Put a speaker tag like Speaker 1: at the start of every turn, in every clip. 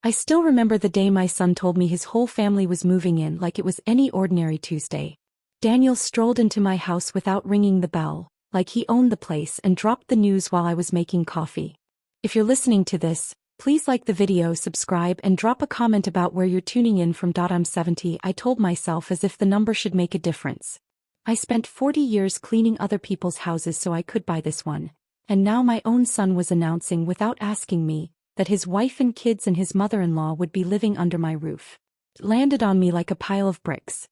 Speaker 1: I still remember the day my son told me his whole family was moving in like it was any ordinary Tuesday. Daniel strolled into my house without ringing the bell, like he owned the place, and dropped the news while I was making coffee. If you're listening to this, please like the video, subscribe, and drop a comment about where you're tuning in from. I'm 70, I told myself, as if the number should make a difference. I spent 40 years cleaning other people's houses so I could buy this one, and now my own son was announcing without asking me that his wife and kids and his mother-in-law would be living under my roof. It landed on me like a pile of bricks.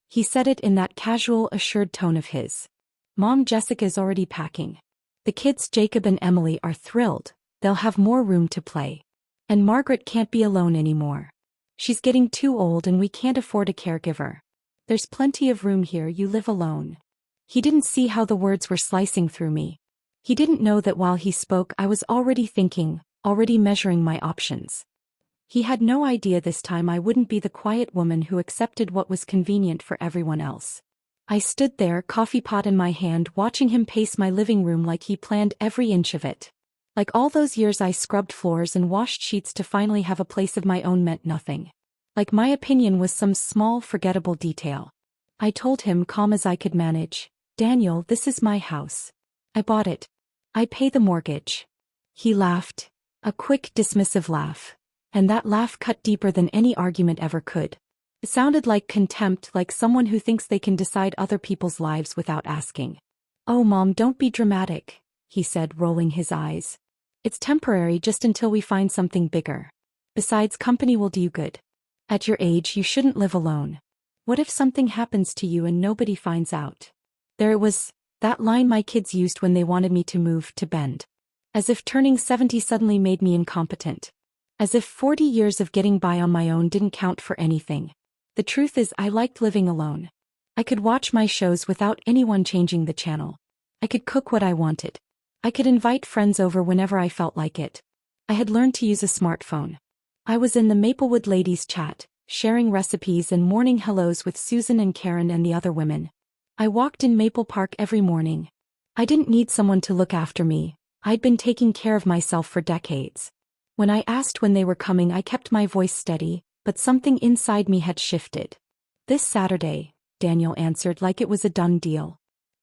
Speaker 1: He said it in that casual, assured tone of his. Mom, Jessica's already packing. The kids, Jacob and Emily, are thrilled. They'll have more room to play. And Margaret can't be alone anymore. She's getting too old and we can't afford a caregiver. There's plenty of room here, you live alone. He didn't see how the words were slicing through me. He didn't know that while he spoke I was already thinking, already measuring my options. He had no idea this time I wouldn't be the quiet woman who accepted what was convenient for everyone else. I stood there, coffee pot in my hand, watching him pace my living room like he planned every inch of it. Like all those years I scrubbed floors and washed sheets to finally have a place of my own meant nothing. Like my opinion was some small, forgettable detail. I told him, calm as I could manage, Daniel, this is my house. I bought it. I pay the mortgage. He laughed. A quick, dismissive laugh. And that laugh cut deeper than any argument ever could. It sounded like contempt, like someone who thinks they can decide other people's lives without asking. Oh, Mom, don't be dramatic, he said, rolling his eyes. It's temporary, just until we find something bigger. Besides, company will do you good. At your age, you shouldn't live alone. What if something happens to you and nobody finds out? There it was, that line my kids used when they wanted me to move to Bend. As if turning 70 suddenly made me incompetent. As if 40 years of getting by on my own didn't count for anything. The truth is, I liked living alone. I could watch my shows without anyone changing the channel. I could cook what I wanted. I could invite friends over whenever I felt like it. I had learned to use a smartphone. I was in the Maplewood ladies' chat, sharing recipes and morning hellos with Susan and Karen and the other women. I walked in Maple Park every morning. I didn't need someone to look after me. I'd been taking care of myself for decades. When I asked when they were coming, I kept my voice steady, but something inside me had shifted. This Saturday, Daniel answered like it was a done deal.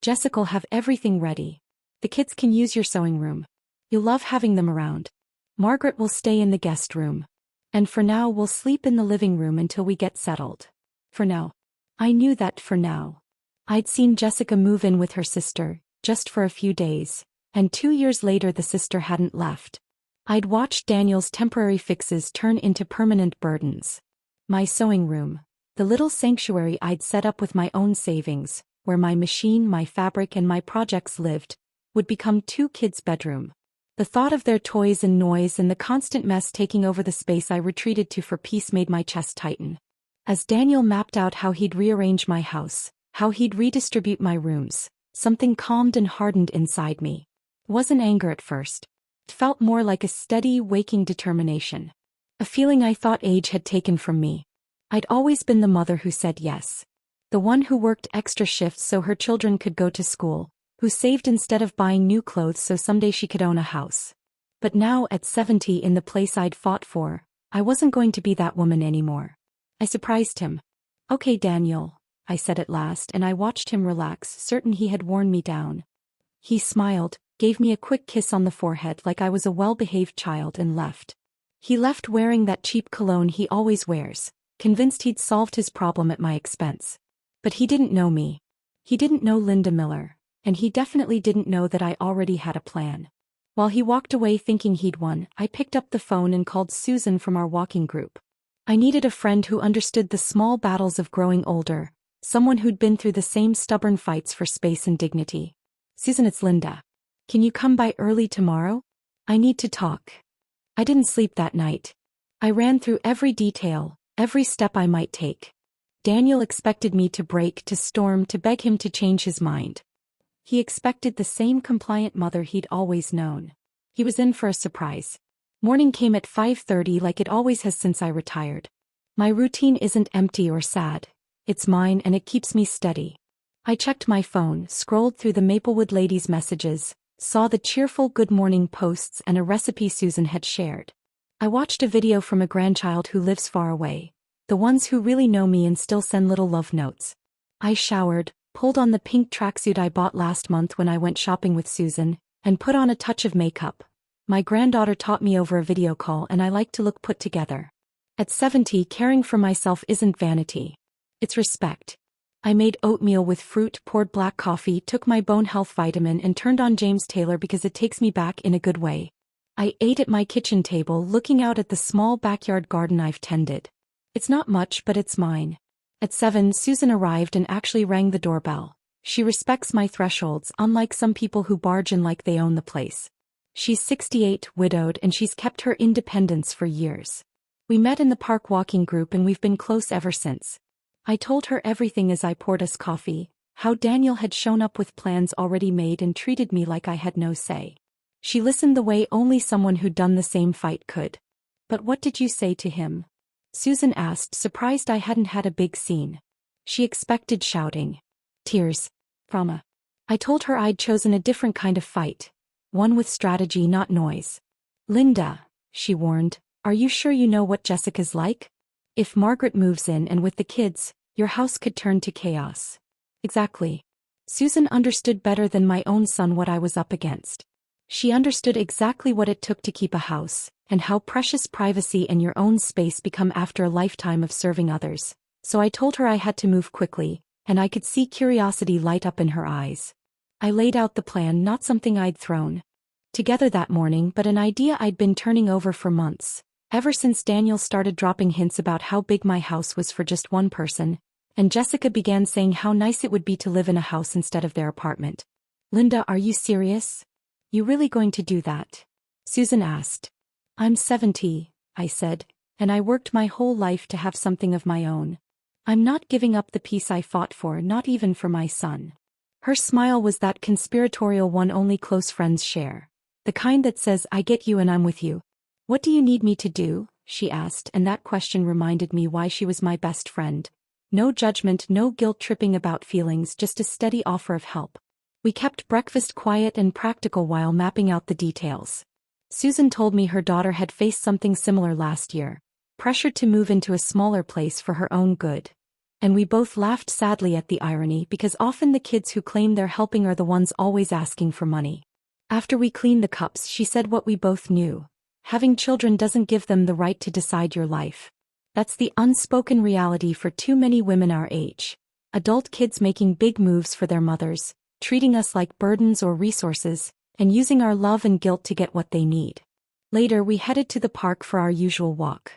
Speaker 1: Jessica'll have everything ready. The kids can use your sewing room. You'll love having them around. Margaret will stay in the guest room. And for now we'll sleep in the living room until we get settled. For now. I knew that for now. I'd seen Jessica move in with her sister, just for a few days, and 2 years later the sister hadn't left. I'd watched Daniel's temporary fixes turn into permanent burdens. My sewing room, the little sanctuary I'd set up with my own savings, where my machine, my fabric, and my projects lived, would become 2 kids' bedroom. The thought of their toys and noise and the constant mess taking over the space I retreated to for peace made my chest tighten. As Daniel mapped out how he'd rearrange my house, how he'd redistribute my rooms, something calmed and hardened inside me. It wasn't anger at first. It felt more like a steady, waking determination. A feeling I thought age had taken from me. I'd always been the mother who said yes. The one who worked extra shifts so her children could go to school, who saved instead of buying new clothes so someday she could own a house. But now, at 70, in the place I'd fought for, I wasn't going to be that woman anymore. I surprised him. Okay, Daniel, I said at last, and I watched him relax, certain he had worn me down. He smiled, gave me a quick kiss on the forehead like I was a well-behaved child, and left. He left wearing that cheap cologne he always wears, convinced he'd solved his problem at my expense. But he didn't know me. He didn't know Linda Miller, and he definitely didn't know that I already had a plan. While he walked away thinking he'd won, I picked up the phone and called Susan from our walking group. I needed a friend who understood the small battles of growing older, someone who'd been through the same stubborn fights for space and dignity. Susan, it's Linda. Can you come by early tomorrow? I need to talk. I didn't sleep that night. I ran through every detail, every step I might take. Daniel expected me to break, to storm, to beg him to change his mind. He expected the same compliant mother he'd always known. He was in for a surprise. Morning came at 5:30 like it always has since I retired. My routine isn't empty or sad. It's mine, and it keeps me steady. I checked my phone, scrolled through the Maplewood ladies' messages, saw the cheerful good morning posts and a recipe Susan had shared. I watched a video from a grandchild who lives far away. The ones who really know me and still send little love notes. I showered, pulled on the pink tracksuit I bought last month when I went shopping with Susan, and put on a touch of makeup. My granddaughter taught me over a video call and I like to look put together. At 70, caring for myself isn't vanity. It's respect. I made oatmeal with fruit, poured black coffee, took my bone health vitamin and turned on James Taylor because it takes me back in a good way. I ate at my kitchen table looking out at the small backyard garden I've tended. It's not much but it's mine. At 7, Susan arrived and actually rang the doorbell. She respects my thresholds, unlike some people who barge in like they own the place. She's 68, widowed, and she's kept her independence for years. We met in the park walking group and we've been close ever since. I told her everything as I poured us coffee, how Daniel had shown up with plans already made and treated me like I had no say. She listened the way only someone who'd done the same fight could. "But what did you say to him?" Susan asked, surprised I hadn't had a big scene. She expected shouting. Tears. Trauma. I told her I'd chosen a different kind of fight. One with strategy, not noise. "Linda," she warned, "are you sure you know what Jessica's like? If Margaret moves in and with the kids, your house could turn to chaos." Exactly. Susan understood better than my own son what I was up against. She understood exactly what it took to keep a house, and how precious privacy and your own space become after a lifetime of serving others. So I told her I had to move quickly, and I could see curiosity light up in her eyes. I laid out the plan, not something I'd thrown together that morning, but an idea I'd been turning over for months, ever since Daniel started dropping hints about how big my house was for just one person, and Jessica began saying how nice it would be to live in a house instead of their apartment. "Linda, are you serious? You really going to do that?" Susan asked. "I'm 70, I said, and I worked my whole life to have something of my own. I'm not giving up the peace I fought for, not even for my son." Her smile was that conspiratorial one only close friends share. The kind that says, "I get you and I'm with you." "What do you need me to do?" she asked, and that question reminded me why she was my best friend. No judgment, no guilt-tripping about feelings, just a steady offer of help. We kept breakfast quiet and practical while mapping out the details. Susan told me her daughter had faced something similar last year, pressured to move into a smaller place for her own good. And we both laughed sadly at the irony, because often the kids who claim they're helping are the ones always asking for money. After we cleaned the cups, she said what we both knew. Having children doesn't give them the right to decide your life. That's the unspoken reality for too many women our age. Adult kids making big moves for their mothers, treating us like burdens or resources, and using our love and guilt to get what they need. Later we headed to the park for our usual walk.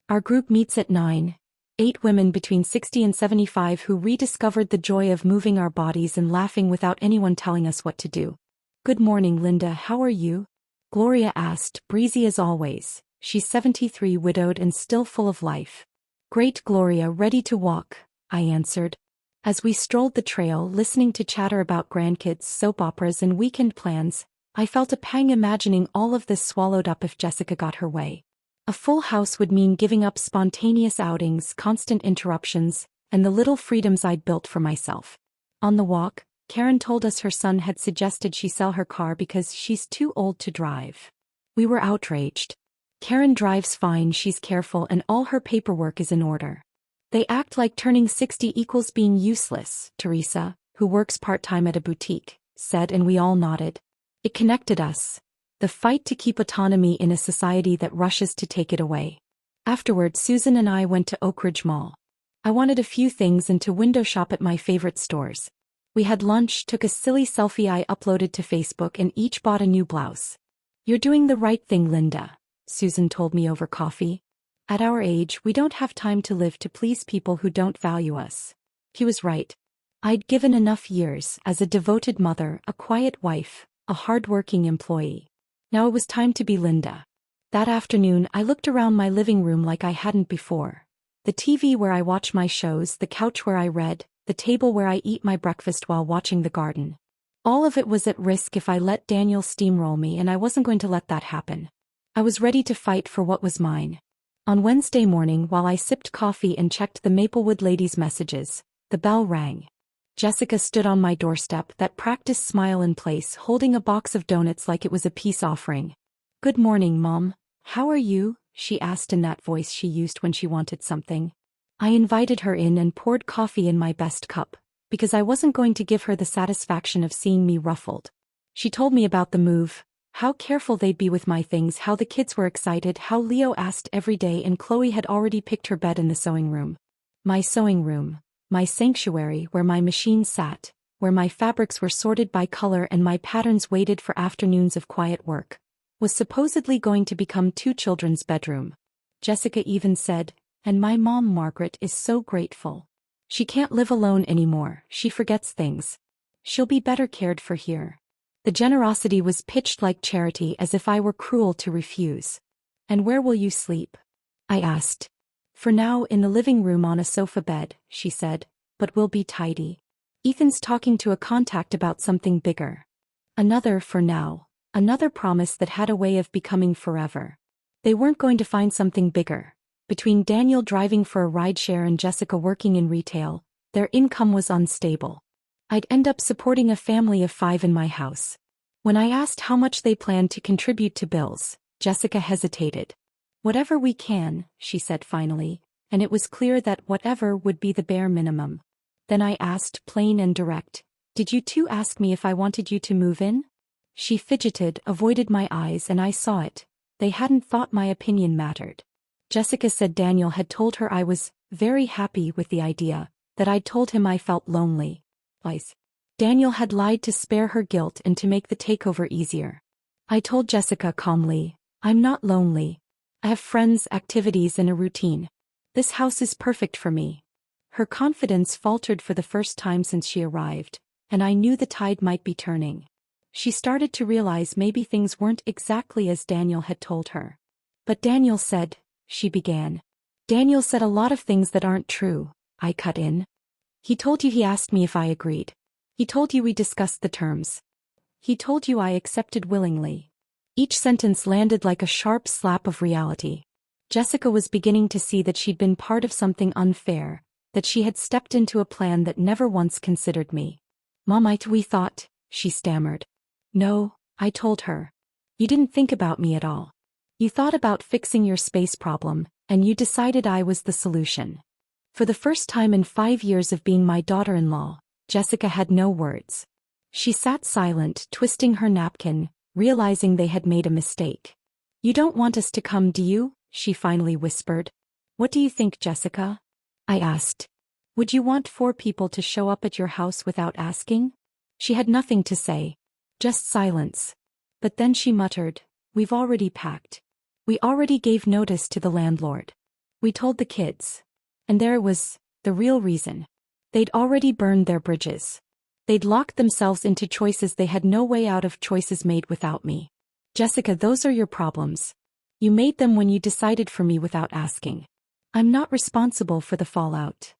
Speaker 1: Our group meets at 9. 8 women between 60 and 75 who rediscovered the joy of moving our bodies and laughing without anyone telling us what to do. "Good morning, Linda, how are you?" Gloria asked, breezy as always. She's 73, widowed and still full of life. "Great, Gloria, ready to walk," I answered. As we strolled the trail, listening to chatter about grandkids, soap operas and weekend plans, I felt a pang imagining all of this swallowed up if Jessica got her way. A full house would mean giving up spontaneous outings, constant interruptions, and the little freedoms I'd built for myself. On the walk, Karen told us her son had suggested she sell her car because she's too old to drive. We were outraged. Karen drives fine, she's careful, and all her paperwork is in order. They act like turning 60 equals being useless, Teresa, who works part-time at a boutique, said, and we all nodded. It connected us. The fight to keep autonomy in a society that rushes to take it away. Afterward, Susan and I went to Oak Ridge Mall. I wanted a few things and to window shop at my favorite stores. We had lunch, took a silly selfie I uploaded to Facebook, and each bought a new blouse. "You're doing the right thing, Linda," Susan told me over coffee. "At our age, we don't have time to live to please people who don't value us." He was right. I'd given enough years as a devoted mother, a quiet wife, a hard-working employee. Now it was time to be Linda. That afternoon, I looked around my living room like I hadn't before. The TV where I watch my shows, the couch where I read, the table where I eat my breakfast while watching the garden. All of it was at risk if I let Daniel steamroll me, and I wasn't going to let that happen. I was ready to fight for what was mine. On Wednesday morning, while I sipped coffee and checked the Maplewood ladies' messages, the bell rang. Jessica stood on my doorstep, that practiced smile in place, holding a box of donuts like it was a peace offering. "Good morning, Mom. How are you?" she asked in that voice she used when she wanted something. I invited her in and poured coffee in my best cup, because I wasn't going to give her the satisfaction of seeing me ruffled. She told me about the move, how careful they'd be with my things, how the kids were excited, how Leo asked every day and Chloe had already picked her bed in the sewing room. My sewing room, my sanctuary where my machine sat, where my fabrics were sorted by color and my patterns waited for afternoons of quiet work, was supposedly going to become 2 children's bedroom. Jessica even said, and my mom Margaret is so grateful. She can't live alone anymore, she forgets things. She'll be better cared for here. The generosity was pitched like charity, as if I were cruel to refuse. And where will you sleep? I asked. For now, in the living room on a sofa bed, she said, but we'll be tidy. Ethan's talking to a contact about something bigger. Another for now, another promise that had a way of becoming forever. They weren't going to find something bigger. Between Daniel driving for a rideshare and Jessica working in retail, their income was unstable. I'd end up supporting a family of 5 in my house. When I asked how much they planned to contribute to bills, Jessica hesitated. Whatever we can, she said finally, and it was clear that whatever would be the bare minimum. Then I asked, plain and direct, did you two ask me if I wanted you to move in? She fidgeted, avoided my eyes, and I saw it. They hadn't thought my opinion mattered. Jessica said Daniel had told her I was very happy with the idea, that I'd told him I felt lonely. Lies. Daniel had lied to spare her guilt and to make the takeover easier. I told Jessica calmly, I'm not lonely. I have friends, activities, and a routine. This house is perfect for me. Her confidence faltered for the first time since she arrived, and I knew the tide might be turning. She started to realize maybe things weren't exactly as Daniel had told her. But Daniel said, she began. Daniel said a lot of things that aren't true, I cut in. He told you he asked me if I agreed. He told you we discussed the terms. He told you I accepted willingly. Each sentence landed like a sharp slap of reality. Jessica was beginning to see that she'd been part of something unfair, that she had stepped into a plan that never once considered me. Mom, we thought, she stammered. No, I told her. You didn't think about me at all. You thought about fixing your space problem, and you decided I was the solution. For the first time in 5 years of being my daughter-in-law, Jessica had no words. She sat silent, twisting her napkin, realizing they had made a mistake. You don't want us to come, do you? She finally whispered. What do you think, Jessica? I asked. Would you want 4 people to show up at your house without asking? She had nothing to say. Just silence. But then she muttered, we've already packed. We already gave notice to the landlord. We told the kids. And there it was, the real reason. They'd already burned their bridges. They'd locked themselves into choices they had no way out of, choices made without me. Jessica, those are your problems. You made them when you decided for me without asking. I'm not responsible for the fallout.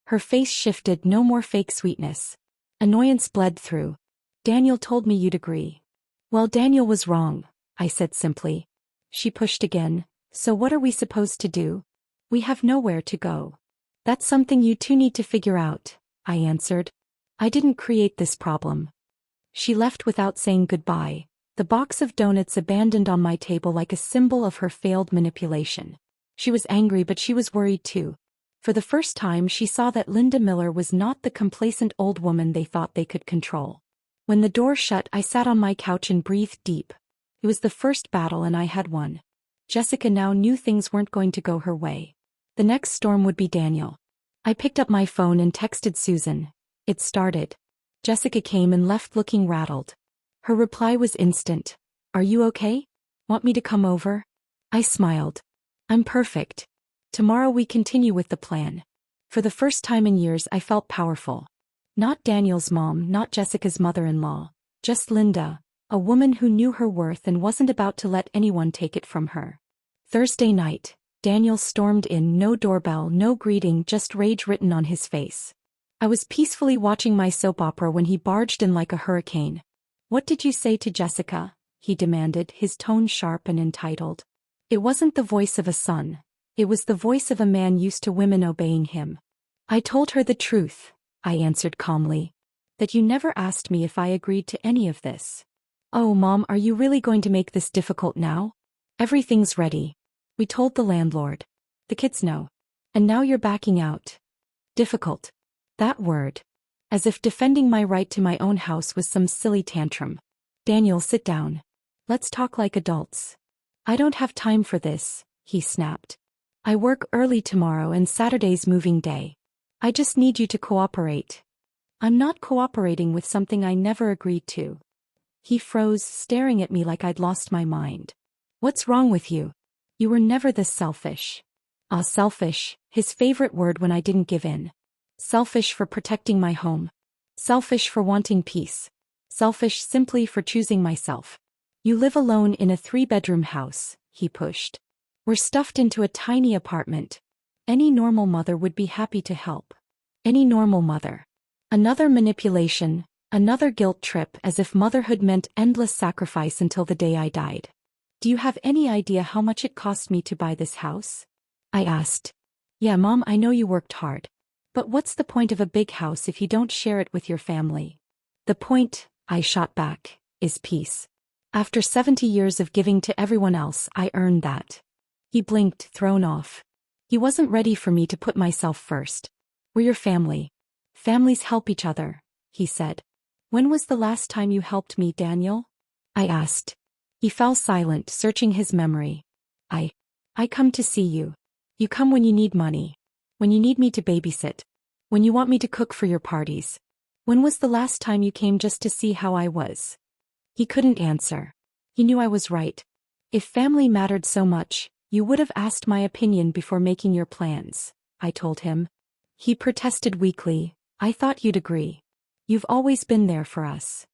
Speaker 1: Her face shifted, no more fake sweetness. Annoyance bled through. Daniel told me you'd agree. Well, Daniel was wrong, I said simply. She pushed again. So what are we supposed to do? We have nowhere to go. That's something you two need to figure out, I answered. I didn't create this problem. She left without saying goodbye, the box of donuts abandoned on my table like a symbol of her failed manipulation. She was angry, but she was worried too. For the first time she saw that Linda Miller was not the complacent old woman they thought they could control. When the door shut, I sat on my couch and breathed deep. It was the first battle and I had won. Jessica now knew things weren't going to go her way. The next storm would be Daniel. I picked up my phone and texted Susan. It started. Jessica came and left looking rattled. Her reply was instant. Are you okay? Want me to come over? I smiled. I'm perfect. Tomorrow we continue with the plan. For the first time in years I felt powerful. Not Daniel's mom, not Jessica's mother-in-law, just Linda, a woman who knew her worth and wasn't about to let anyone take it from her. Thursday night, Daniel stormed in, no doorbell, no greeting, just rage written on his face. I was peacefully watching my soap opera when he barged in like a hurricane. What did you say to Jessica? He demanded, his tone sharp and entitled. It wasn't the voice of a son. It was the voice of a man used to women obeying him. I told her the truth, I answered calmly. That you never asked me if I agreed to any of this. Oh, Mom, are you really going to make this difficult now? Everything's ready. We told the landlord. The kids know. And now you're backing out. Difficult. That word. As if defending my right to my own house was some silly tantrum. Daniel, sit down. Let's talk like adults. I don't have time for this, he snapped. I work early tomorrow and Saturday's moving day. I just need you to cooperate. I'm not cooperating with something I never agreed to. He froze, staring at me like I'd lost my mind. What's wrong with you? You were never this selfish. Ah, selfish, his favorite word when I didn't give in. Selfish for protecting my home. Selfish for wanting peace. Selfish simply for choosing myself. You live alone in a 3-bedroom house, he pushed. We're stuffed into a tiny apartment. Any normal mother would be happy to help. Any normal mother. Another manipulation, another guilt trip, as if motherhood meant endless sacrifice until the day I died. Do you have any idea how much it cost me to buy this house? I asked. Yeah, Mom, I know you worked hard. But what's the point of a big house if you don't share it with your family? The point, I shot back, is peace. After 70 years of giving to everyone else, I earned that. He blinked, thrown off. He wasn't ready for me to put myself first. We're your family. Families help each other, he said. When was the last time you helped me, Daniel? I asked. He fell silent, searching his memory. I come to see you. You come when you need money. When you need me to babysit. When you want me to cook for your parties. When was the last time you came just to see how I was? He couldn't answer. He knew I was right. If family mattered so much, you would have asked my opinion before making your plans, I told him. He protested weakly. I thought you'd agree. You've always been there for us.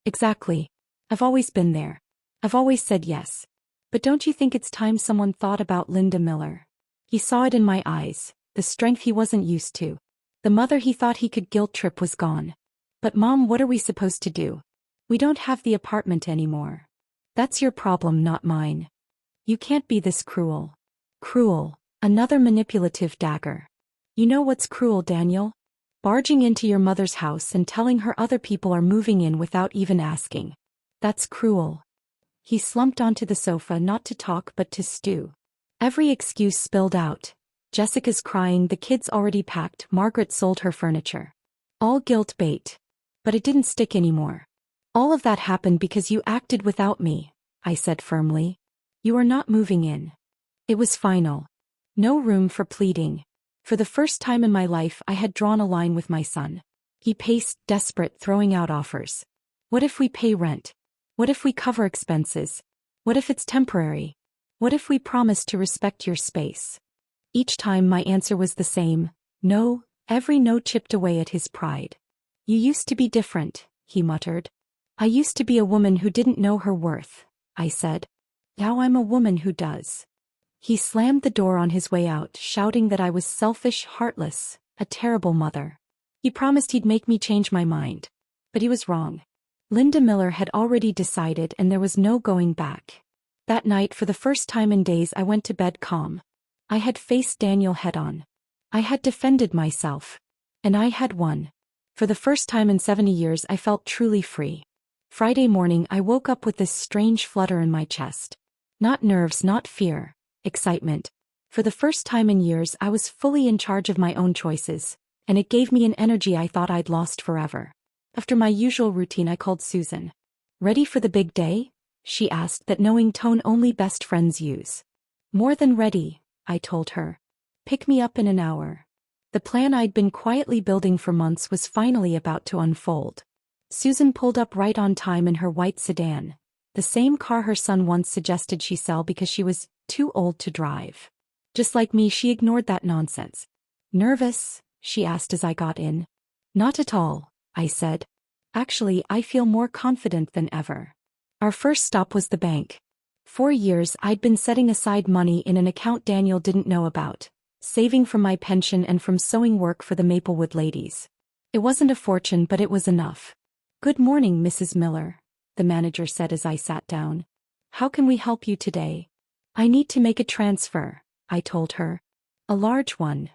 Speaker 1: Exactly. I've always been there. I've always said yes. But don't you think it's time someone thought about Linda Miller? He saw it in my eyes, the strength he wasn't used to. The mother he thought he could guilt trip was gone. But Mom, what are we supposed to do? We don't have the apartment anymore. That's your problem, not mine. You can't be this cruel. Cruel, another manipulative dagger. You know what's cruel, Daniel? Barging into your mother's house and telling her other people are moving in without even asking. That's cruel. He slumped onto the sofa, not to talk but to stew. Every excuse spilled out. Jessica's crying, the kids already packed, Margaret sold her furniture. All guilt bait. But it didn't stick anymore. All of that happened because you acted without me, I said firmly. You are not moving in. It was final. No room for pleading. For the first time in my life I had drawn a line with my son. He paced, desperate, throwing out offers. What if we pay rent? What if we cover expenses? What if it's temporary? What if we promise to respect your space? Each time my answer was the same, no, every no chipped away at his pride. You used to be different, he muttered. I used to be a woman who didn't know her worth, I said. Now I'm a woman who does. He slammed the door on his way out, shouting that I was selfish, heartless, a terrible mother. He promised he'd make me change my mind. But he was wrong. Linda Miller had already decided and there was no going back. That night, for the first time in days, I went to bed calm. I had faced Daniel head-on. I had defended myself. And I had won. For the first time in 70 years I felt truly free. Friday morning I woke up with this strange flutter in my chest. Not nerves, not fear. Excitement. For the first time in years I was fully in charge of my own choices, and it gave me an energy I thought I'd lost forever. After my usual routine I called Susan. Ready for the big day? She asked, that knowing tone only best friends use. More than ready, I told her. Pick me up in an hour. The plan I'd been quietly building for months was finally about to unfold. Susan pulled up right on time in her white sedan, the same car her son once suggested she sell because she was too old to drive. Just like me, she ignored that nonsense. Nervous? She asked as I got in. Not at all, I said. Actually, I feel more confident than ever. Our first stop was the bank. For years I'd been setting aside money in an account Daniel didn't know about, saving from my pension and from sewing work for the Maplewood ladies. It wasn't a fortune, but it was enough. Good morning, Mrs. Miller, the manager said as I sat down. How can we help you today? I need to make a transfer, I told her. A large one.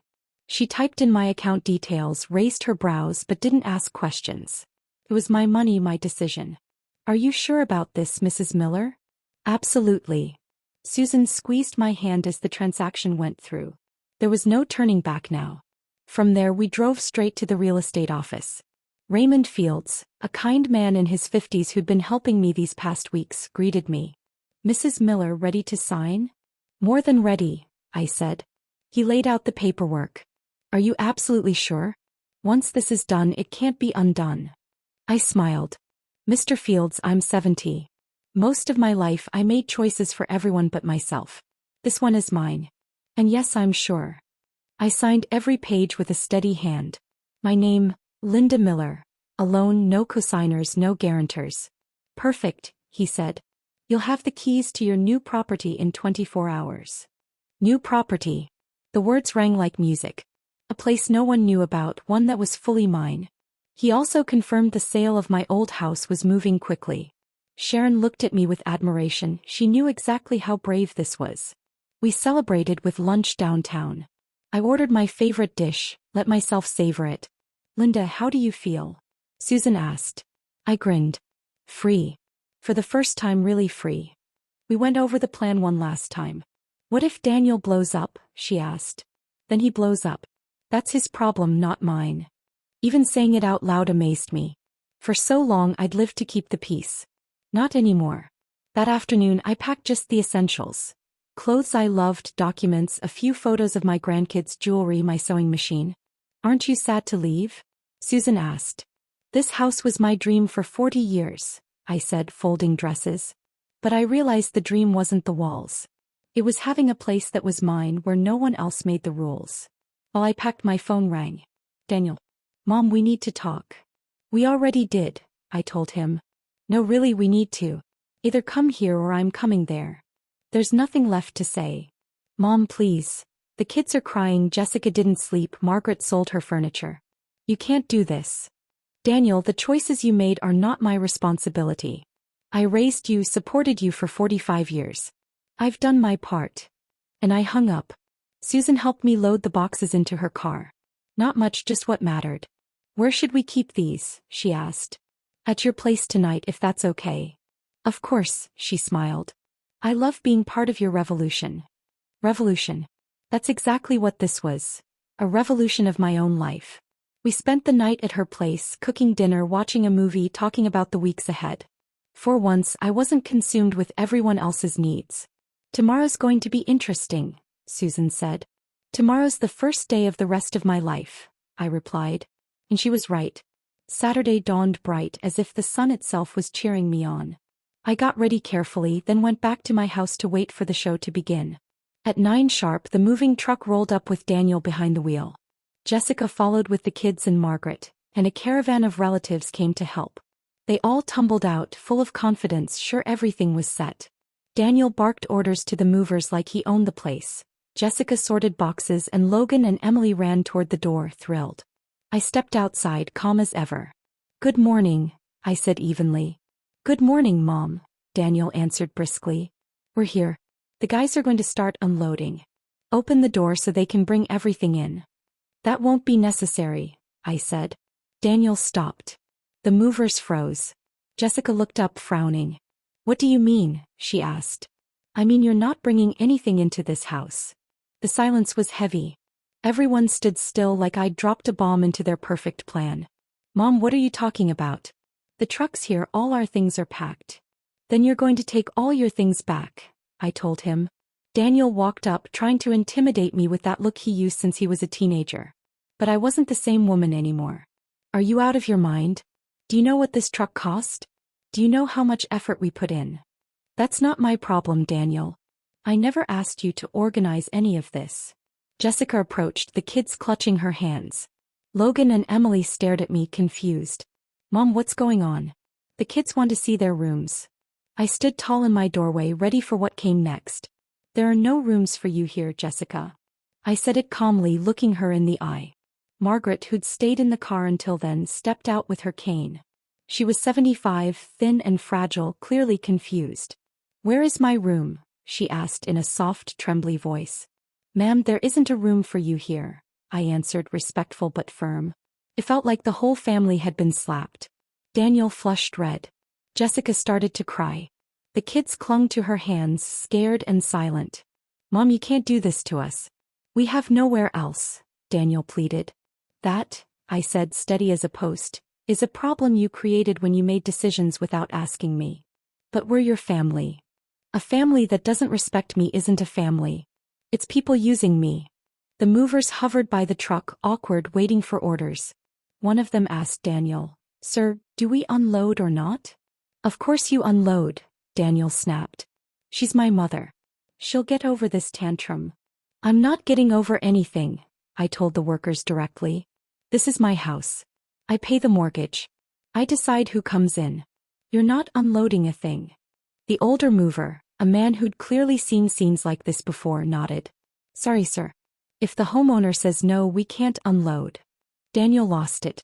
Speaker 1: She typed in my account details, raised her brows but didn't ask questions. It was my money, my decision. Are you sure about this, Mrs. Miller? Absolutely. Susan squeezed my hand as the transaction went through. There was no turning back now. From there we drove straight to the real estate office. Raymond Fields, a kind man in his 50s who'd been helping me these past weeks, greeted me. "Mrs. Miller, ready to sign?" "More than ready," I said. He laid out the paperwork. "Are you absolutely sure? Once this is done, it can't be undone." I smiled. "Mr. Fields, I'm 70. Most of my life I made choices for everyone but myself. This one is mine. And yes, I'm sure." I signed every page with a steady hand. My name, Linda Miller. Alone, no cosigners, no guarantors. "Perfect," he said. "You'll have the keys to your new property in 24 hours. New property. The words rang like music. A place no one knew about, one that was fully mine. He also confirmed the sale of my old house was moving quickly. Sharon looked at me with admiration. She knew exactly how brave this was. We celebrated with lunch downtown. I ordered my favorite dish, let myself savor it. "Linda, how do you feel?" Susan asked. I grinned. "Free. For the first time, really free." We went over the plan one last time. "What if Daniel blows up?" she asked. "Then he blows up. That's his problem, not mine." Even saying it out loud amazed me. For so long I'd lived to keep the peace. Not anymore. That afternoon I packed just the essentials. Clothes I loved, documents, a few photos of my grandkids, jewelry, my sewing machine. "Aren't you sad to leave?" Susan asked. "This house was my dream for 40 years, I said, folding dresses. But I realized the dream wasn't the walls. It was having a place that was mine where no one else made the rules. While I packed, my phone rang. "Daniel." "Mom, we need to talk." "We already did," I told him. "No, really, we need to. Either come here or I'm coming there. There's nothing left to say." "Mom, please. The kids are crying, Jessica didn't sleep, Margaret sold her furniture. You can't do this. Daniel, the choices you made are not my responsibility. I raised you, supported you for 45 years. I've done my part." And I hung up. Susan helped me load the boxes into her car. "Not much, just what mattered." "Where should we keep these?" she asked. "At your place tonight, if that's okay." "Of course," she smiled. "I love being part of your revolution." Revolution. That's exactly what this was. A revolution of my own life. We spent the night at her place, cooking dinner, watching a movie, talking about the weeks ahead. For once, I wasn't consumed with everyone else's needs. "Tomorrow's going to be interesting," Susan said. "Tomorrow's the first day of the rest of my life," I replied. And she was right. Saturday dawned bright, as if the sun itself was cheering me on. I got ready carefully, then went back to my house to wait for the show to begin. At 9 sharp, the moving truck rolled up with Daniel behind the wheel. Jessica followed with the kids and Margaret, and a caravan of relatives came to help. They all tumbled out, full of confidence, sure everything was set. Daniel barked orders to the movers like he owned the place. Jessica sorted boxes, and Logan and Emily ran toward the door, thrilled. I stepped outside, calm as ever. "Good morning," I said evenly. "Good morning, Mom," Daniel answered briskly. "We're here. The guys are going to start unloading. Open the door so they can bring everything in." "That won't be necessary," I said. Daniel stopped. The movers froze. Jessica looked up, frowning. "What do you mean?" she asked. "I mean you're not bringing anything into this house." The silence was heavy. Everyone stood still, like I'd dropped a bomb into their perfect plan. "Mom, what are you talking about?" "The truck's here, all our things are packed." "Then you're going to take all your things back," I told him. Daniel walked up, trying to intimidate me with that look he used since he was a teenager. But I wasn't the same woman anymore. "Are you out of your mind? Do you know what this truck cost? Do you know how much effort we put in?" "That's not my problem, Daniel. I never asked you to organize any of this." Jessica approached, the kids clutching her hands. Logan and Emily stared at me, confused. "Mom, what's going on?" "The kids want to see their rooms." I stood tall in my doorway, ready for what came next. "There are no rooms for you here, Jessica." I said it calmly, looking her in the eye. Margaret, who'd stayed in the car until then, stepped out with her cane. She was 75, thin and fragile, clearly confused. "Where is my room?" she asked in a soft, trembly voice. "Ma'am, there isn't a room for you here," I answered, respectful but firm. It felt like the whole family had been slapped. Daniel flushed red. Jessica started to cry. The kids clung to her hands, scared and silent. "Mom, you can't do this to us. We have nowhere else," Daniel pleaded. "That," I said, steady as a post, "is a problem you created when you made decisions without asking me. But we're your family. A family that doesn't respect me isn't a family. It's people using me." The movers hovered by the truck, awkward, waiting for orders. One of them asked Daniel, "Sir, do we unload or not?" "Of course you unload," Daniel snapped. "She's my mother. She'll get over this tantrum." "I'm not getting over anything," I told the workers directly. "This is my house. I pay the mortgage. I decide who comes in. You're not unloading a thing." The older mover, a man who'd clearly seen scenes like this before, nodded. "Sorry, sir. If the homeowner says no, we can't unload." Daniel lost it.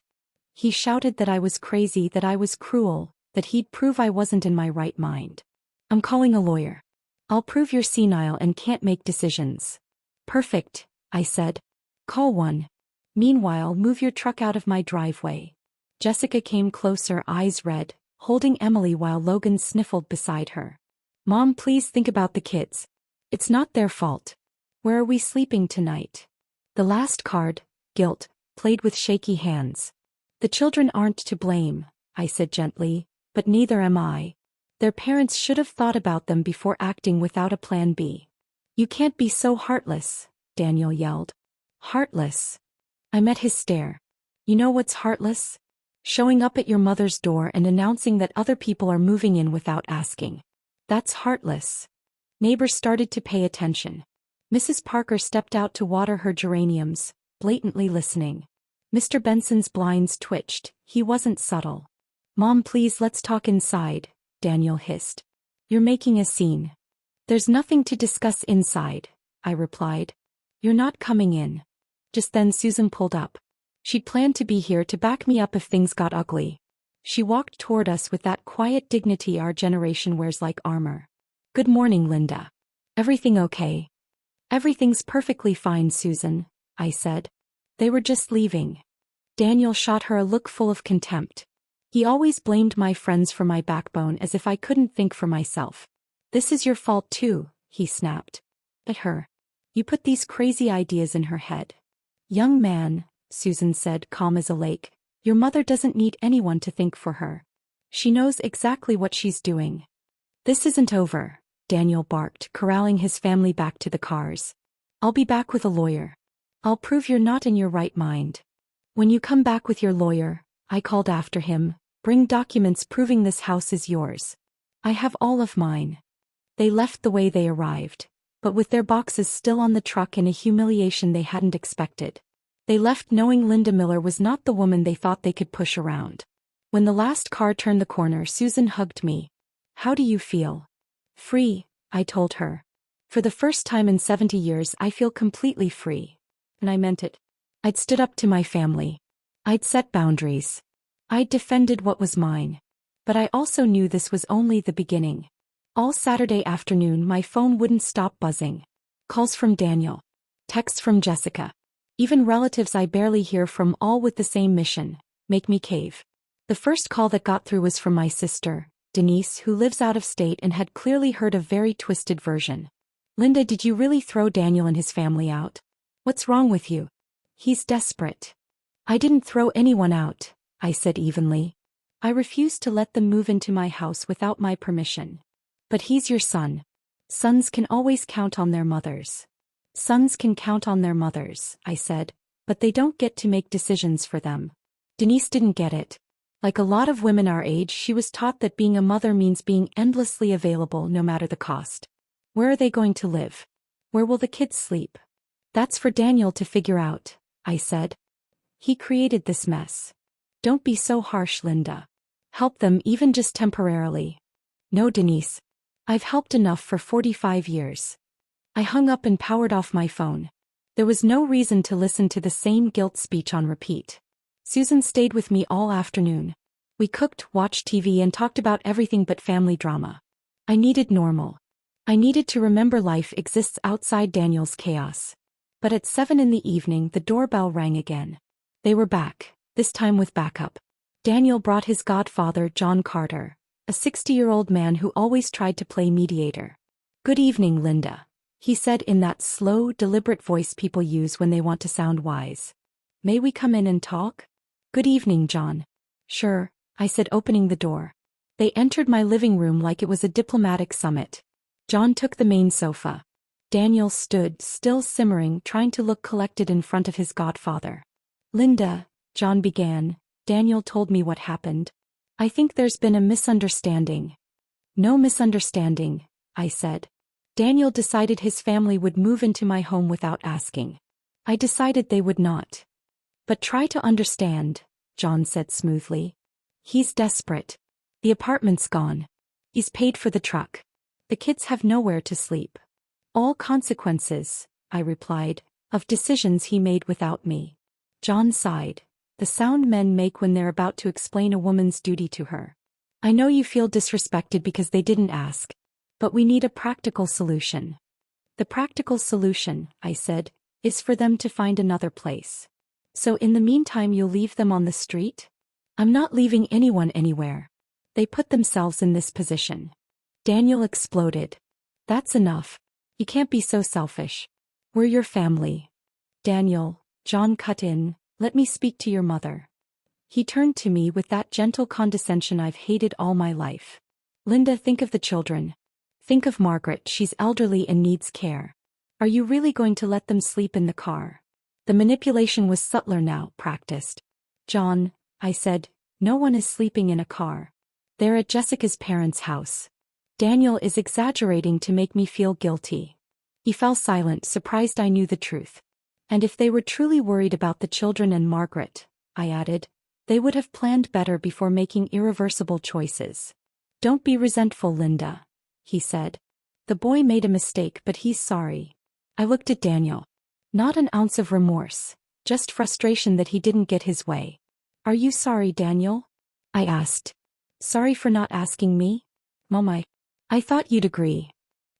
Speaker 1: He shouted that I was crazy, that I was cruel, that he'd prove I wasn't in my right mind. "I'm calling a lawyer. I'll prove you're senile and can't make decisions." "Perfect," I said. "Call one. Meanwhile, move your truck out of my driveway." Jessica came closer, eyes red, holding Emily while Logan sniffled beside her. "Mom, please think about the kids. It's not their fault. Where are we sleeping tonight?" The last card, guilt, played with shaky hands. "The children aren't to blame," I said gently, "but neither am I. Their parents should have thought about them before acting without a plan B." "You can't be so heartless," Daniel yelled. "Heartless?" I met his stare. "You know what's heartless? Showing up at your mother's door and announcing that other people are moving in without asking. That's heartless." Neighbors started to pay attention. Mrs. Parker stepped out to water her geraniums, blatantly listening. Mr. Benson's blinds twitched. He wasn't subtle. "Mom, please, let's talk inside," Daniel hissed. "You're making a scene." "There's nothing to discuss inside," I replied. "You're not coming in." Just then Susan pulled up. She'd planned to be here to back me up if things got ugly. She walked toward us with that quiet dignity our generation wears like armor. "Good morning, Linda. Everything okay?" "Everything's perfectly fine, Susan," I said. "They were just leaving." Daniel shot her a look full of contempt. He always blamed my friends for my backbone as if I couldn't think for myself. "This is your fault too," he snapped. At her. "You put these crazy ideas in her head." "Young man," Susan said, calm as a lake, "your mother doesn't need anyone to think for her. She knows exactly what she's doing." "This isn't over," Daniel barked, corralling his family back to the cars. "I'll be back with a lawyer. I'll prove you're not in your right mind." "When you come back with your lawyer," I called after him, "bring documents proving this house is yours." "I have all of mine." They left the way they arrived, but with their boxes still on the truck in a humiliation they hadn't expected. They left knowing Linda Miller was not the woman they thought they could push around. When the last car turned the corner, Susan hugged me. "How do you feel?" "Free," I told her. "For the first time in 70 years I feel completely free." And I meant it. I'd stood up to my family. I'd set boundaries. I'd defended what was mine. But I also knew this was only the beginning. All Saturday afternoon my phone wouldn't stop buzzing. Calls from Daniel. Texts from Jessica. Even relatives I barely hear from, all with the same mission: make me cave. The first call that got through was from my sister, Denise, who lives out of state and had clearly heard a very twisted version. "Linda, did you really throw Daniel and his family out? What's wrong with you? He's desperate." "I didn't throw anyone out," I said evenly. "I refused to let them move into my house without my permission. But he's your son. Sons can always count on their mothers." "Sons can count on their mothers," I said, "but they don't get to make decisions for them." Denise didn't get it. Like a lot of women our age, she was taught that being a mother means being endlessly available no matter the cost. "Where are they going to live? Where will the kids sleep?" "That's for Daniel to figure out," I said. "He created this mess. Don't be so harsh, Linda. Help them, even just temporarily." "No, Denise. I've helped enough for 45 years. I hung up and powered off my phone. There was no reason to listen to the same guilt speech on repeat. Susan stayed with me all afternoon. We cooked, watched TV, and talked about everything but family drama. I needed normal. I needed to remember life exists outside Daniel's chaos. But at 7 in the evening, the doorbell rang again. They were back, this time with backup. Daniel brought his godfather, John Carter, a 60-year-old man who always tried to play mediator. "Good evening, Linda," he said in that slow, deliberate voice people use when they want to sound wise. "May we come in and talk?" "Good evening, John." "Sure," I said, opening the door. They entered my living room like it was a diplomatic summit. John took the main sofa. Daniel stood, still simmering, trying to look collected in front of his godfather. "Linda," John began, "Daniel told me what happened. I think there's been a misunderstanding." "No misunderstanding," I said. "Daniel decided his family would move into my home without asking. I decided they would not." "But try to understand," John said smoothly. "He's desperate. The apartment's gone. He's paid for the truck. The kids have nowhere to sleep. All consequences," I replied, "of decisions he made without me." John sighed, the sound men make when they're about to explain a woman's duty to her. "I know you feel disrespected because they didn't ask. But we need a practical solution." "The practical solution," I said, "is for them to find another place. So in the meantime you'll leave them on the street?" "I'm not leaving anyone anywhere. They put themselves in this position." Daniel exploded. "That's enough. You can't be so selfish. We're your family." "Daniel," John cut in, "let me speak to your mother." He turned to me with that gentle condescension I've hated all my life. "Linda, think of the children. Think of Margaret, she's elderly and needs care. Are you really going to let them sleep in the car?" The manipulation was subtler now, practiced. "John," I said, "no one is sleeping in a car. They're at Jessica's parents' house. Daniel is exaggerating to make me feel guilty." He fell silent, surprised I knew the truth. "And if they were truly worried about the children and Margaret," I added, "they would have planned better before making irreversible choices." "Don't be resentful, Linda," he said. "The boy made a mistake, but he's sorry." I looked at Daniel. Not an ounce of remorse, just frustration that he didn't get his way. "Are you sorry, Daniel?" I asked. "Sorry for not asking me?" "Mom, I thought you'd agree."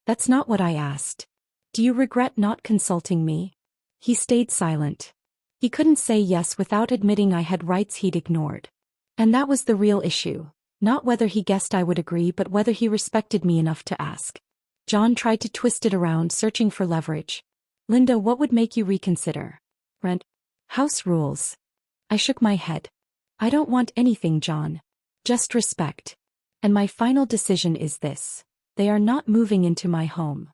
Speaker 1: "That's not what I asked. Do you regret not consulting me?" He stayed silent. He couldn't say yes without admitting I had rights he'd ignored. And that was the real issue, not whether he guessed I would agree but whether he respected me enough to ask. John tried to twist it around, searching for leverage. "Linda, what would make you reconsider?" "Rent. House rules." I shook my head. "I don't want anything, John. Just respect. And my final decision is this. They are not moving into my home."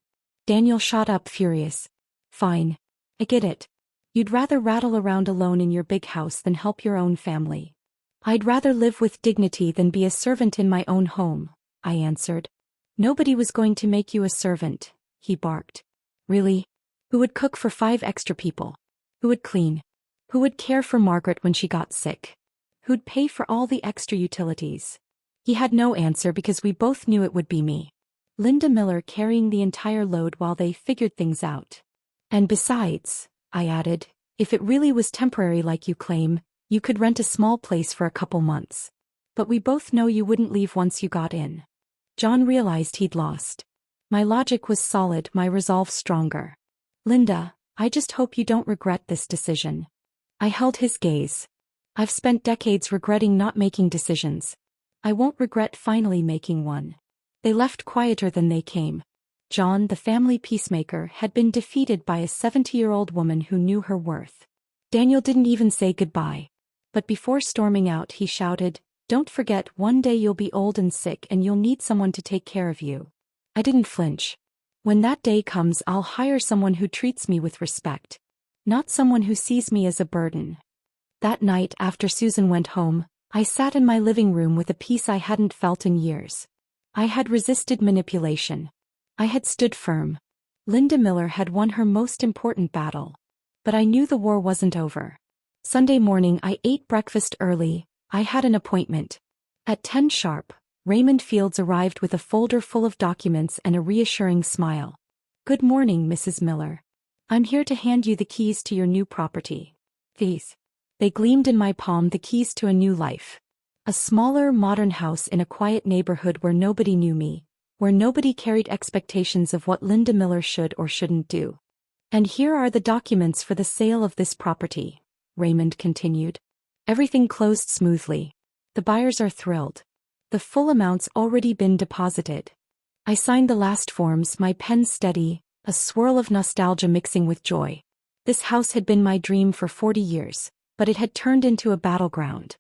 Speaker 1: Daniel shot up, furious. "Fine. I get it. You'd rather rattle around alone in your big house than help your own family." "I'd rather live with dignity than be a servant in my own home," I answered. "Nobody was going to make you a servant," he barked. "Really? Who would cook for 5 extra people? Who would clean? Who would care for Margaret when she got sick? Who'd pay for all the extra utilities?" He had no answer because we both knew it would be me. Linda Miller carrying the entire load while they figured things out. "And besides," I added, "if it really was temporary like you claim, you could rent a small place for a couple months. But we both know you wouldn't leave once you got in." John realized he'd lost. My logic was solid, my resolve stronger. "Linda, I just hope you don't regret this decision." I held his gaze. "I've spent decades regretting not making decisions. I won't regret finally making one." They left quieter than they came. John, the family peacemaker, had been defeated by a 70-year-old woman who knew her worth. Daniel didn't even say goodbye. But before storming out, he shouted, "Don't forget, one day you'll be old and sick and you'll need someone to take care of you." I didn't flinch. "When that day comes, I'll hire someone who treats me with respect. Not someone who sees me as a burden." That night, after Susan went home, I sat in my living room with a peace I hadn't felt in years. I had resisted manipulation. I had stood firm. Linda Miller had won her most important battle. But I knew the war wasn't over. Sunday morning I ate breakfast early. I had an appointment. At 10 sharp, Raymond Fields arrived with a folder full of documents and a reassuring smile. "Good morning, Mrs. Miller. I'm here to hand you the keys to your new property." These. They gleamed in my palm, the keys to a new life. A smaller, modern house in a quiet neighborhood where nobody knew me, where nobody carried expectations of what Linda Miller should or shouldn't do. "And here are the documents for the sale of this property," Raymond continued. "Everything closed smoothly. The buyers are thrilled. The full amount's already been deposited. I signed the last forms, my pen steady, a swirl of nostalgia mixing with joy. This house had been my dream for 40 years, but it had turned into a battleground.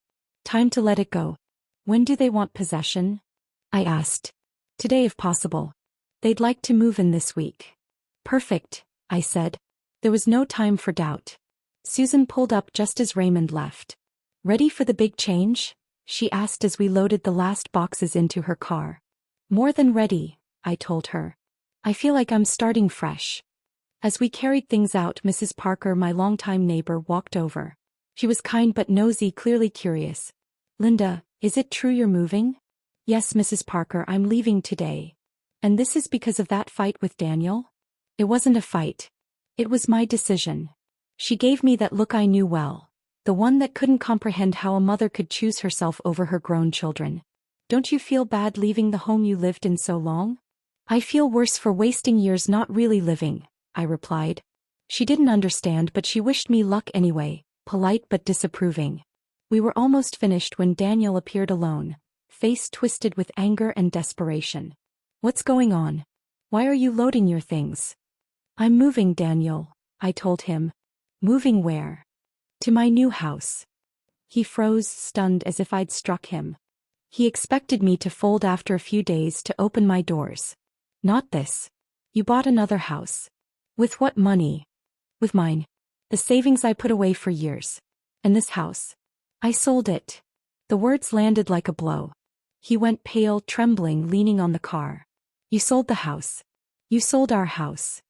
Speaker 1: Time to let it go. When do they want possession? I asked. Today if possible. They'd like to move in this week. Perfect, I said. There was no time for doubt. Susan pulled up just as Raymond left. Ready for the big change? She asked as we loaded the last boxes into her car. More than ready, I told her. I feel like I'm starting fresh. As we carried things out, Mrs. Parker, my longtime neighbor, walked over. She was kind but nosy, clearly curious. Linda, is it true you're moving? Yes, Mrs. Parker, I'm leaving today. And this is because of that fight with Daniel? It wasn't a fight. It was my decision. She gave me that look I knew well, the one that couldn't comprehend how a mother could choose herself over her grown children. Don't you feel bad leaving the home you lived in so long? I feel worse for wasting years not really living, I replied. She didn't understand, but she wished me luck anyway, polite but disapproving. We were almost finished when Daniel appeared alone, face twisted with anger and desperation. What's going on? Why are you loading your things? I'm moving, Daniel, I told him. Moving where? To my new house. He froze, stunned as if I'd struck him. He expected me to fold after a few days, to open my doors. Not this. You bought another house. With what money? With mine. The savings I put away for years. And this house. I sold it. The words landed like a blow. He went pale, trembling, leaning on the car. You sold the house. You sold our house.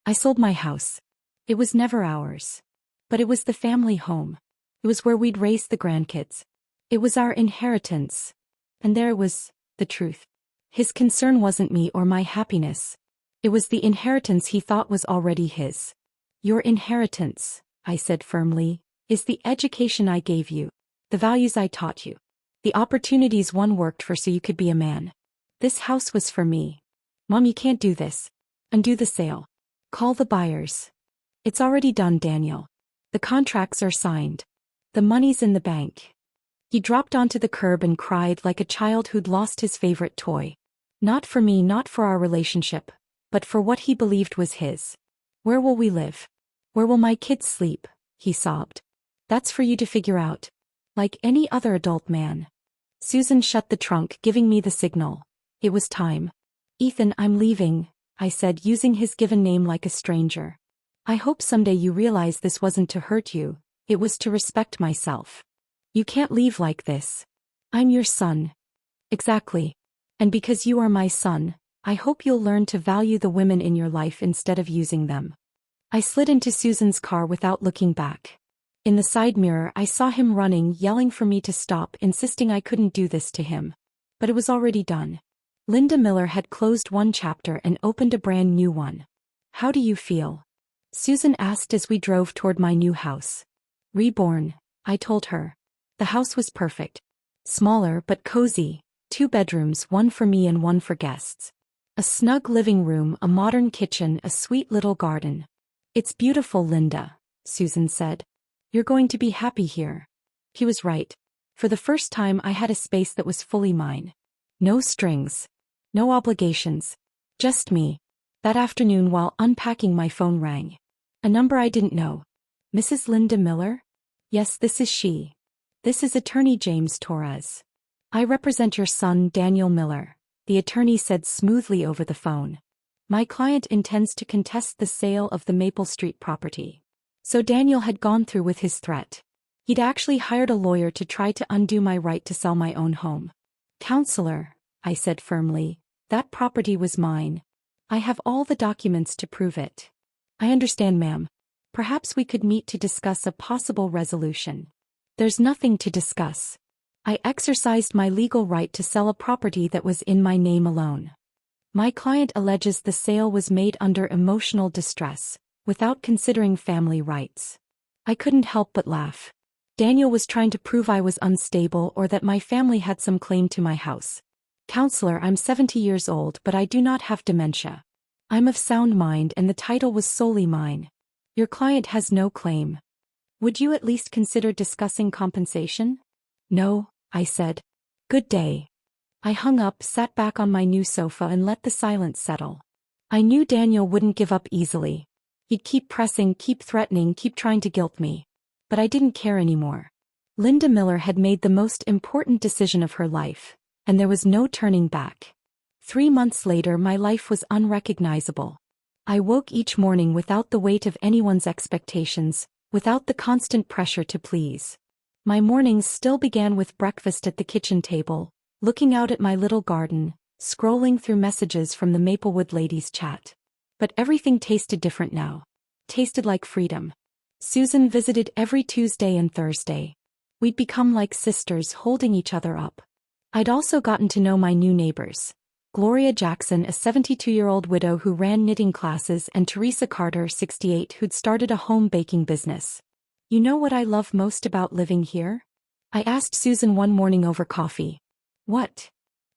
Speaker 1: I sold my house. It was never ours. But it was the family home. It was where we'd raise the grandkids. It was our inheritance. And there was the truth. His concern wasn't me or my happiness. It was the inheritance he thought was already his. Your inheritance, I said firmly, is the education I gave you, the values I taught you, the opportunities one worked for so you could be a man. This house was for me. Mom, you can't do this. Undo the sale. Call the buyers. It's already done, Daniel. The contracts are signed. The money's in the bank. He dropped onto the curb and cried like a child who'd lost his favorite toy. Not for me, not for our relationship, but for what he believed was his. Where will we live? Where will my kids sleep? He sobbed. That's for you to figure out. Like any other adult man. Susan shut the trunk, giving me the signal. It was time. Ethan, I'm leaving, I said, using his given name like a stranger. I hope someday you realize this wasn't to hurt you, it was to respect myself. You can't leave like this. I'm your son. Exactly. And because you are my son, I hope you'll learn to value the women in your life instead of using them. I slid into Susan's car without looking back. In the side mirror, I saw him running, yelling for me to stop, insisting I couldn't do this to him. But it was already done. Linda Miller had closed one chapter and opened a brand new one. How do you feel? Susan asked as we drove toward my new house. Reborn, I told her. The house was perfect. Smaller but cozy, 2 bedrooms, one for me and one for guests. A snug living room, a modern kitchen, a sweet little garden. It's beautiful, Linda, Susan said. You're going to be happy here. He was right. For the first time I had a space that was fully mine. No strings. No obligations. Just me. That afternoon while unpacking, my phone rang. A number I didn't know. Mrs. Linda Miller? Yes, this is she. This is attorney James Torres. I represent your son, Daniel Miller, the attorney said smoothly over the phone. My client intends to contest the sale of the Maple Street property. So Daniel had gone through with his threat. He'd actually hired a lawyer to try to undo my right to sell my own home. Counselor, I said firmly, that property was mine. I have all the documents to prove it. I understand, ma'am. Perhaps we could meet to discuss a possible resolution. There's nothing to discuss. I exercised my legal right to sell a property that was in my name alone. My client alleges the sale was made under emotional distress, without considering family rights. I couldn't help but laugh. Daniel was trying to prove I was unstable or that my family had some claim to my house. Counselor, I'm 70 years old, but I do not have dementia. I'm of sound mind and the title was solely mine. Your client has no claim. Would you at least consider discussing compensation? No, I said. Good day. I hung up, sat back on my new sofa and let the silence settle. I knew Daniel wouldn't give up easily. He'd keep pressing, keep threatening, keep trying to guilt me. But I didn't care anymore. Linda Miller had made the most important decision of her life, and there was no turning back. 3 months later, my life was unrecognizable. I woke each morning without the weight of anyone's expectations, without the constant pressure to please. My mornings still began with breakfast at the kitchen table, looking out at my little garden, scrolling through messages from the Maplewood ladies' chat. But everything tasted different now. Tasted like freedom. Susan visited every Tuesday and Thursday. We'd become like sisters, holding each other up. I'd also gotten to know my new neighbors. Gloria Jackson, a 72-year-old widow who ran knitting classes, and Teresa Carter, 68, who'd started a home baking business. You know what I love most about living here? I asked Susan one morning over coffee. What?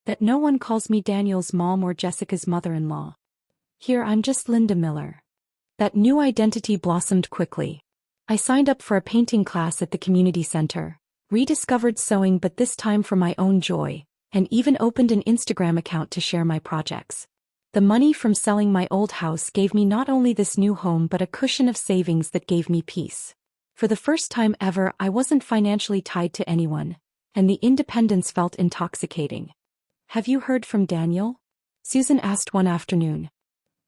Speaker 1: That no one calls me Daniel's mom or Jessica's mother-in-law. Here I'm just Linda Miller. That new identity blossomed quickly. I signed up for a painting class at the community center, rediscovered sewing but this time for my own joy, and even opened an Instagram account to share my projects. The money from selling my old house gave me not only this new home but a cushion of savings that gave me peace. For the first time ever, I wasn't financially tied to anyone, and the independence felt intoxicating. Have you heard from Daniel? Susan asked one afternoon.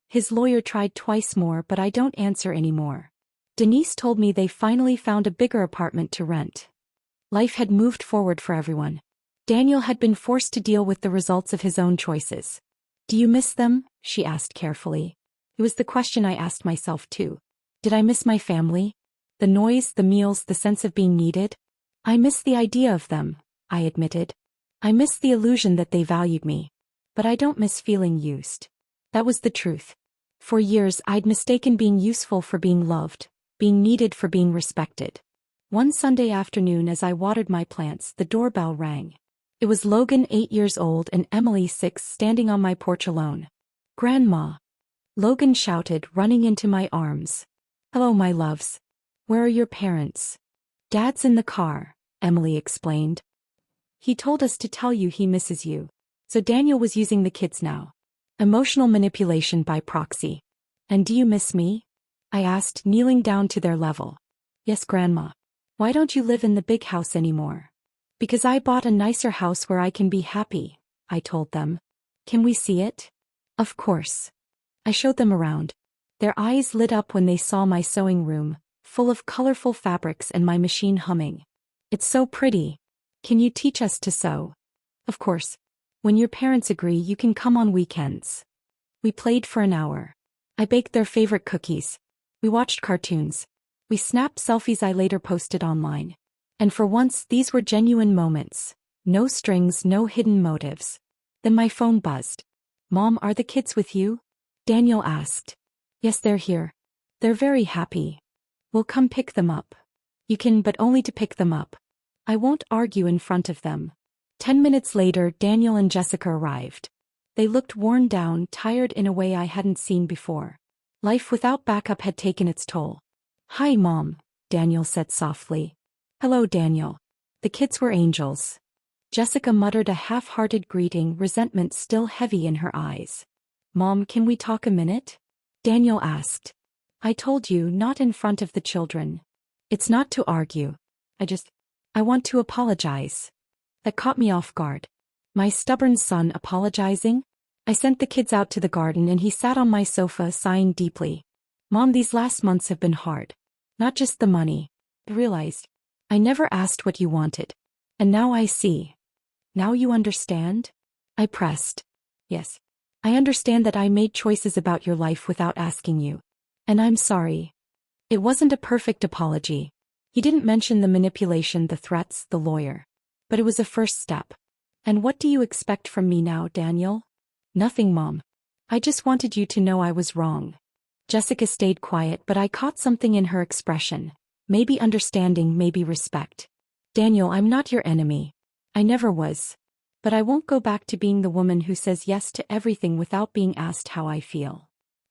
Speaker 1: His lawyer tried twice more, but I don't answer anymore. Denise told me they finally found a bigger apartment to rent. Life had moved forward for everyone. Daniel had been forced to deal with the results of his own choices. Do you miss them? She asked carefully. It was the question I asked myself too. Did I miss my family? The noise, the meals, the sense of being needed? I miss the idea of them, I admitted. I miss the illusion that they valued me. But I don't miss feeling used. That was the truth. For years I'd mistaken being useful for being loved, being needed for being respected. One Sunday afternoon as I watered my plants, the doorbell rang. It was Logan, 8 years old, and Emily, 6, standing on my porch alone. Grandma! Logan shouted, running into my arms. Hello, my loves. Where are your parents? Dad's in the car, Emily explained. He told us to tell you he misses you. So Daniel was using the kids now. Emotional manipulation by proxy. And do you miss me? I asked, kneeling down to their level. Yes, Grandma. Why don't you live in the big house anymore? Because I bought a nicer house where I can be happy, I told them. Can we see it? Of course. I showed them around. Their eyes lit up when they saw my sewing room, full of colorful fabrics and my machine humming. It's so pretty. Can you teach us to sew? Of course. When your parents agree, you can come on weekends. We played for an hour. I baked their favorite cookies. We watched cartoons. We snapped selfies I later posted online. And for once, these were genuine moments. No strings, no hidden motives. Then my phone buzzed. Mom, are the kids with you? Daniel asked. Yes, they're here. They're very happy. We'll come pick them up. You can, but only to pick them up. I won't argue in front of them. 10 minutes later, Daniel and Jessica arrived. They looked worn down, tired in a way I hadn't seen before. Life without backup had taken its toll. Hi, Mom, Daniel said softly. Hello, Daniel. The kids were angels. Jessica muttered a half-hearted greeting, resentment still heavy in her eyes. Mom, can we talk a minute? Daniel asked. I told you, not in front of the children. It's not to argue. I want to apologize. That caught me off guard. My stubborn son apologizing? I sent the kids out to the garden and he sat on my sofa sighing deeply. Mom, these last months have been hard. Not just the money. I realized. I never asked what you wanted. And now I see. Now you understand? I pressed. Yes. I understand that I made choices about your life without asking you. And I'm sorry. It wasn't a perfect apology. He didn't mention the manipulation, the threats, the lawyer. But it was a first step. And what do you expect from me now, Daniel? Nothing, Mom. I just wanted you to know I was wrong. Jessica stayed quiet, but I caught something in her expression. Maybe understanding, maybe respect. Daniel, I'm not your enemy. I never was. But I won't go back to being the woman who says yes to everything without being asked how I feel.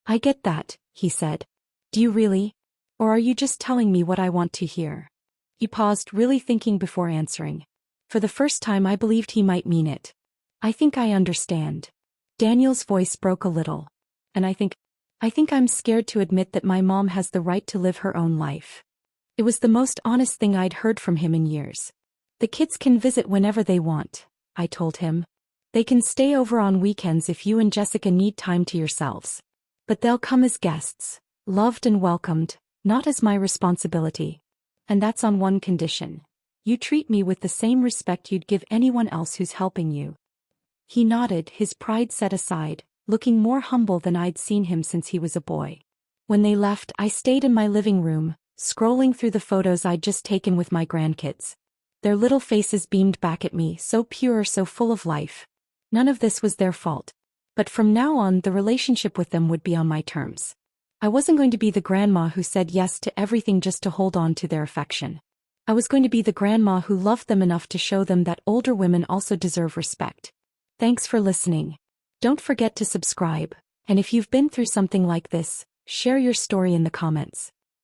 Speaker 1: I get that, he said. Do you really? Or are you just telling me what I want to hear? He paused, really thinking before answering. For the first time I believed he might mean it. I think I understand. Daniel's voice broke a little. And I think I'm scared to admit that my mom has the right to live her own life. It was the most honest thing I'd heard from him in years. The kids can visit whenever they want, I told him. They can stay over on weekends if you and Jessica need time to yourselves. But they'll come as guests, loved and welcomed, not as my responsibility. And that's on one condition. You treat me with the same respect you'd give anyone else who's helping you. He nodded, his pride set aside, looking more humble than I'd seen him since he was a boy. When they left, I stayed in my living room, scrolling through the photos I'd just taken with my grandkids. Their little faces beamed back at me, so pure, so full of life. None of this was their fault. But from now on, the relationship with them would be on my terms. I wasn't going to be the grandma who said yes to everything just to hold on to their affection. I was going to be the grandma who loved them enough to show them that older women also deserve respect. Thanks for listening. Don't forget to subscribe, and if you've been through something like this, share your story in the comments.